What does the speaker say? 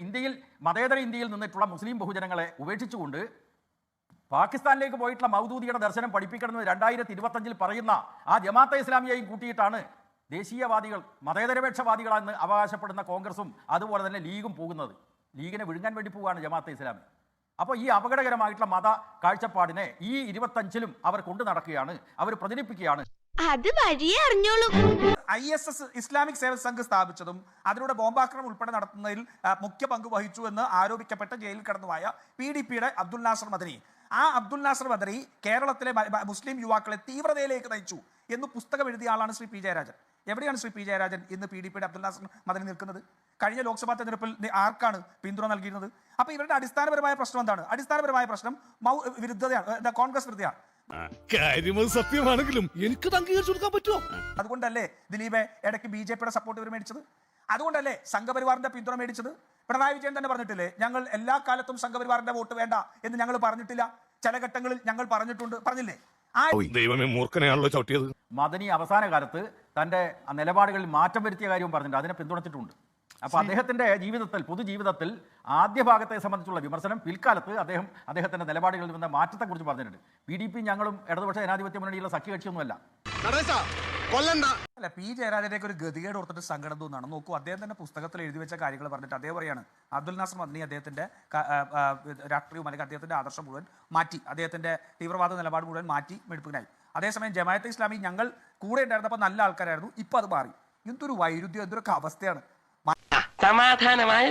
ഇന്ത്യയിൽ മതേതര ഇന്ത്യയിൽ നിന്നിട്ടുള്ള മുസ്ലിം ബഹുജനങ്ങളെ ഉപേക്ഷിച്ചുകൊണ്ട് പാകിസ്ഥാനിലേക്ക് പോയിട്ടുള്ള മൗദൂദിയുടെ ദർശനം പഠിപ്പിക്കണമെന്ന് 2025 പറയുന്ന ആ ജമാഅത്തെ ഇസ്ലാമിയെയും കൂട്ടിയിട്ടാണ് ദേശീയവാദികൾ മതേതരപക്ഷവാദികളെന്ന് അവകാശപ്പെടുന്ന കോൺഗ്രസും അതുപോലെ തന്നെ ലീഗും പോകുന്നത്. ലീഗിനെ വിഴുങ്ങാൻ വേണ്ടി പോവുകയാണ് ജമാഅത്തെ ഇസ്ലാമി. അപ്പോൾ ഈ അപകടകരമായിട്ടുള്ള മത കാഴ്ചപ്പാടിനെ ഈ 25-ലും അവർ കൊണ്ടു നടക്കുകയാണ്, അവർ പ്രചരിപ്പിക്കുകയാണ്. അത് വഴിയേ അറിഞ്ഞോളൂ. ISS ഇസ്ലാമിക് സേവക സംഘ് സ്ഥാപിച്ചതും അതിലൂടെ ബോംബാക്രമണം ഉൾപ്പെടെ നടത്തുന്നതിൽ മുഖ്യ പങ്ക് വഹിച്ചു എന്ന് ആരോപിക്കപ്പെട്ട് ജയിലിൽ കടന്നുപോയ PDPയുടെ അബ്ദുൽ നാസർ മദനി, ആ അബ്ദുൽ നാസർ മദനി കേരളത്തിലെ മുസ്ലിം യുവാക്കളെ തീവ്രതയിലേക്ക് നയിച്ചു എന്ന് പുസ്തകം എഴുതിയ ആളാണ് ശ്രീ P. ജയരാജൻ. എവിടെയാണ് ശ്രീ P. ജയരാജൻ ഇന്ന് PDPയുടെ അബ്ദുൽ നാസർ മദനി നിൽക്കുന്നത്? കഴിഞ്ഞ ലോക്സഭാ തെരഞ്ഞെടുപ്പിൽ ആർക്കാണ് പിന്തുണ നൽകിയിരുന്നത്? അപ്പോൾ ഇവരുടെ അടിസ്ഥാനപരമായ പ്രശ്നം എന്താണ്? അടിസ്ഥാനപരമായ പ്രശ്നം വിരുദ്ധതയാണ്, കോൺഗ്രസ് വിരുദ്ധയാണ്. സത്യമാണെങ്കിലും എനിക്ക് അംഗീകരിച്ചു കൊടുക്കാൻ പറ്റുമോ? അതുകൊണ്ടല്ലേ ദിലീപെ ഇടയ്ക്ക് BJPയുടെ സപ്പോർട്ട് ഇവർ മേടിച്ചത്? അതുകൊണ്ടല്ലേ സംഘപരിവാറിന്റെ പിന്തുണ മേടിച്ചത്? പിണറായി വിജയൻ തന്നെ പറഞ്ഞിട്ടില്ലേ, ഞങ്ങൾ എല്ലാ കാലത്തും സംഘപരിവാറിന്റെ വോട്ട് വേണ്ട എന്ന് ഞങ്ങൾ പറഞ്ഞിട്ടില്ല, ചില ഘട്ടങ്ങളിൽ ഞങ്ങൾ പറഞ്ഞിട്ടുണ്ട്, പറഞ്ഞില്ലേ? ദൈവമേ, മൂർഖനെയാണല്ലോ ചവിട്ടിയത്. മദനി അവസാന കാലത്ത് തൻ്റെ നിലപാടുകളിൽ മാറ്റം വരുത്തിയ കാര്യവും പറഞ്ഞിട്ടുണ്ട്, അതിനെ പിന്തുണച്ചിട്ടുണ്ട്. അപ്പോൾ അദ്ദേഹത്തിൻ്റെ ജീവിതത്തിൽ, പൊതുജീവിതത്തിൽ ആദ്യ ഭാഗത്തെ സംബന്ധിച്ചുള്ള വിമർശനം, പിൽക്കാലത്ത് അദ്ദേഹത്തിൻ്റെ നിലപാടുകളിൽ വന്ന മാറ്റത്തെക്കുറിച്ച് പറഞ്ഞിട്ടുണ്ട്. PDP ഞങ്ങളും ഇടതുപക്ഷ ജനാധിപത്യ മുന്നണിയുള്ള സഖ്യകക്ഷിയൊന്നുമല്ല. അല്ല, P. ജയരാജനേക്ക് ഒരു ഗതികേട് ഓർത്തിട്ട് സങ്കടം തോന്നാണ്. നോക്കൂ, അദ്ദേഹം തന്നെ പുസ്തകത്തിൽ എഴുതി വെച്ച കാര്യങ്ങൾ പറഞ്ഞിട്ട് അദ്ദേഹം പറയാണ് അബ്ദുൽ നാസർ മദനി അദ്ദേഹത്തിന്റെ രാഷ്ട്രീയവും അല്ലെങ്കിൽ അദ്ദേഹത്തിന്റെ ആദർശം മുഴുവൻ മാറ്റി, അദ്ദേഹത്തിന്റെ തീവ്രവാദ നിലപാട് മുഴുവൻ മാറ്റി മെടുപ്പിനായി. അതേസമയം ജമാഅത്തെ ഇസ്ലാമി ഞങ്ങൾ കൂടെ ഉണ്ടായിരുന്നപ്പോൾ നല്ല ആൾക്കാരായിരുന്നു, ഇപ്പൊ അത് മാറി. എന്തൊരു വൈരുദ്ധ്യം, എന്തൊരു അവസ്ഥയാണ്. സമാധാനമായ